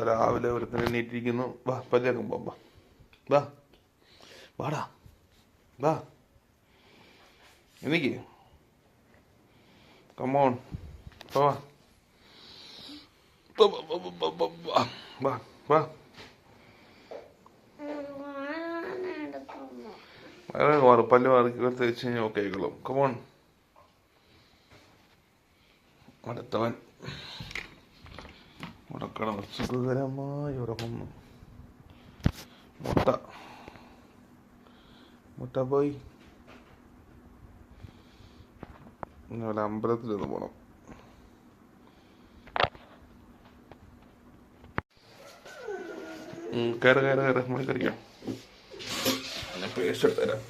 രാവിലെ ഒരുത്തിന് എണീറ്റിരിക്കുന്നു. വാ പല്ലേക്കും പോവാ. വാ വാടാ വാ എനിക്ക് കമോൺ വാ വാ വാ. പല്ല് മാറി തേച്ച് കഴിഞ്ഞാൽ ഓക്കെ ആയിക്കോളും. കമോൺ. അടുത്തവൻ ഉറക്കണം. സുഖകരമായി ഉറങ്ങുന്നു. മുട്ട പോയി. ഇന്നലെ അമ്പലത്തിലൊന്ന് പോണം. കയറി മണി കറിക്കാം. ഞാൻ പേസ്റ്റ് എടുത്ത് തരാം.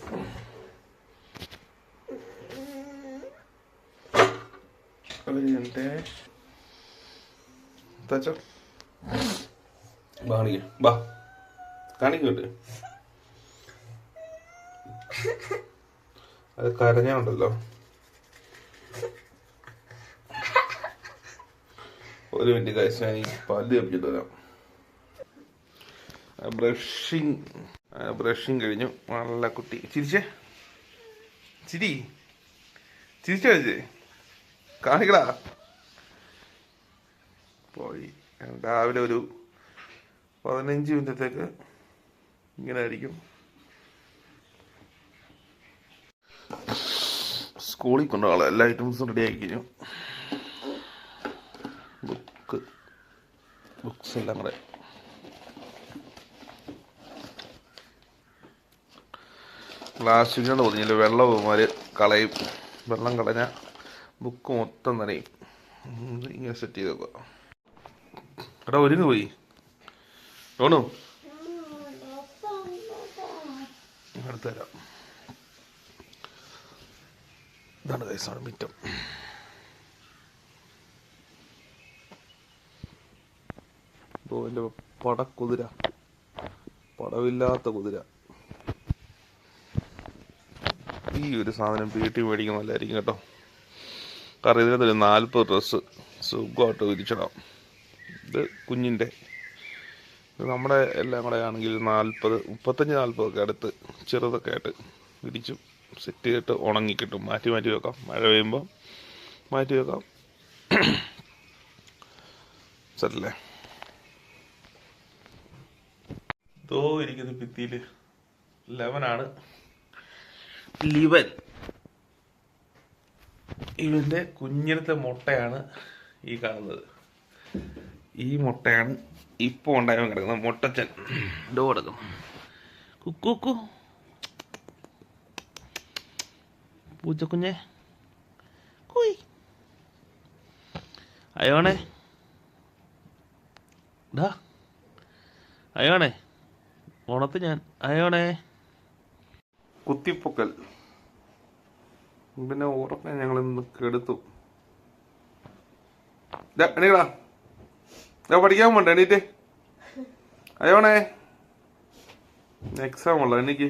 കാണിക്കട്ടെ. അത് കരഞ്ഞുണ്ടല്ലോ. ഒരു മിനിറ്റ് കഴിച്ച് ഞാൻ ഈ പല്ല് കപ്പിച്ചിട്ട് വരാം. ബ്രഷിങ് കഴിഞ്ഞു. നല്ല കുട്ടി. ചിരിച്ചേ ചിരിച്ചേ കാണിക്കടാ. പോയി. രാവിലെ ഒരു 15 മിനിറ്റത്തേക്ക് ഇങ്ങനെ ആയിരിക്കും. സ്കൂളിൽ കൊണ്ടുപോകാനുള്ള എല്ലാ ഐറ്റംസും റെഡി ആക്കി കഴിഞ്ഞു. ബുക്സ് എല്ലാം കൂടെ പ്ലാസ്റ്റിക്കിനോട് പറഞ്ഞില്ല. വെള്ളമാര് കളയും. വെള്ളം കളഞ്ഞ ബുക്ക് മൊത്തം നനയും. ഇങ്ങനെ സെറ്റ് ചെയ്ത് വെക്കുക. എടാ ഒരുങ്ങ് പോയി തോണു. അടുത്ത് തരാം. ഇതാണ് കൈസാണ് മിറ്റം. എൻ്റെ പടക്കുതിര, പടവില്ലാത്ത കുതിര. ഈ ഒരു സാധനം വീട്ടിൽ മേടിക്കുന്ന നല്ലതായിരിക്കും കേട്ടോ. കാരണം ഇതിനകത്തൊരു 40 ഡ്രസ്സ് സുഖമായിട്ട് വിരിച്ചിടാം. ഇത് കുഞ്ഞിൻ്റെ. ഇത് നമ്മുടെ എല്ലാം കൂടെ ആണെങ്കിൽ 35-40 ഒക്കെ അടുത്ത് ചെറുതൊക്കെ ആയിട്ട് വിരിച്ചു സെറ്റ് ചെയ്തിട്ട് ഉണങ്ങിക്കിട്ടും. മാറ്റി വെക്കാം. മഴ പെയ്യുമ്പോൾ മാറ്റി വെക്കാം. സെറ്റല്ലേ. ഇതോ ഇരിക്കുന്ന ഭിത്തിയിൽ ലെവനാണ്. ഇവൻ്റെ കുഞ്ഞിനത്തെ മുട്ടയാണ് ഈ കാണുന്നത്. ഈ മുട്ടയാണ് ഇപ്പോൾ ഉണ്ടായവൻ കിടക്കുന്നത്. മുട്ടച്ചൻ ഡോ കിടക്കും. കുക്കു പൂച്ചക്കുഞ്ഞെ കുയ്. അയോണേ ഡാ അയോണേ ഓണത്ത് ഞാൻ അയോണേ. കുത്തിപ്പൊക്കൽ. പിന്നെ ഉറപ്പാൻ ഞങ്ങൾ ഇന്ന് കെടുത്തു. എണീക്കടാ. പഠിക്കാൻ പോണ്ട. എണീറ്റ് അയോണേ. എക്സാം ഉള്ള എനിക്ക്.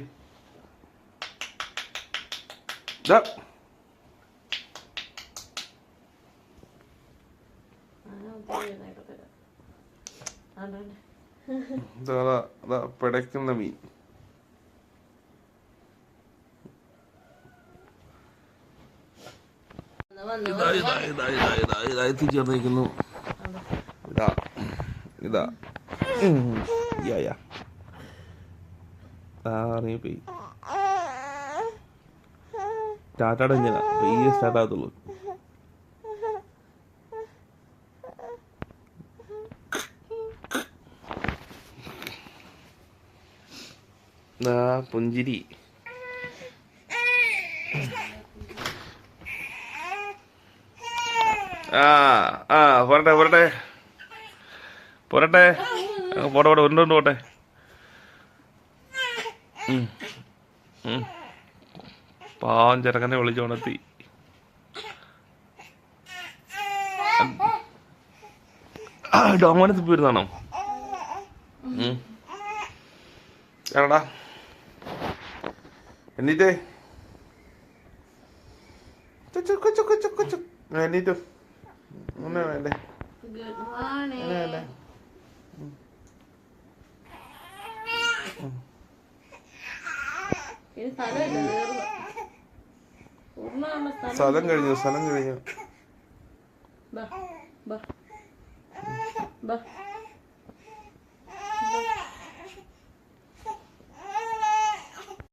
പിടയ്ക്കുന്ന മീൻ. എത്തിച്ചേർന്നിരിക്കുന്നു. ഇതാ പോയി. സ്റ്റാർട്ടാടെ ഇങ്ങനെ സ്റ്റാർട്ടാകത്തുള്ളൂ. പുഞ്ചിരി. പോരട്ടെ ഉരുണ്ടോണ്ട് പോട്ടെ. പാവം ചെറുക്കനെ വിളിച്ചോണത്തി. ഡോമാനത്ത് പോയിരുന്നാണോ? എടാ എണ്ണീറ്റേ എണ്ണീറ്റു. വേണ്ടേ ഇനി സ്ഥലമില്ല, തീർന്നു. പൂർണ്ണമാകുമ്പോ സ്ഥലം കഴിഞ്ഞു. ബാ ബാ ബാ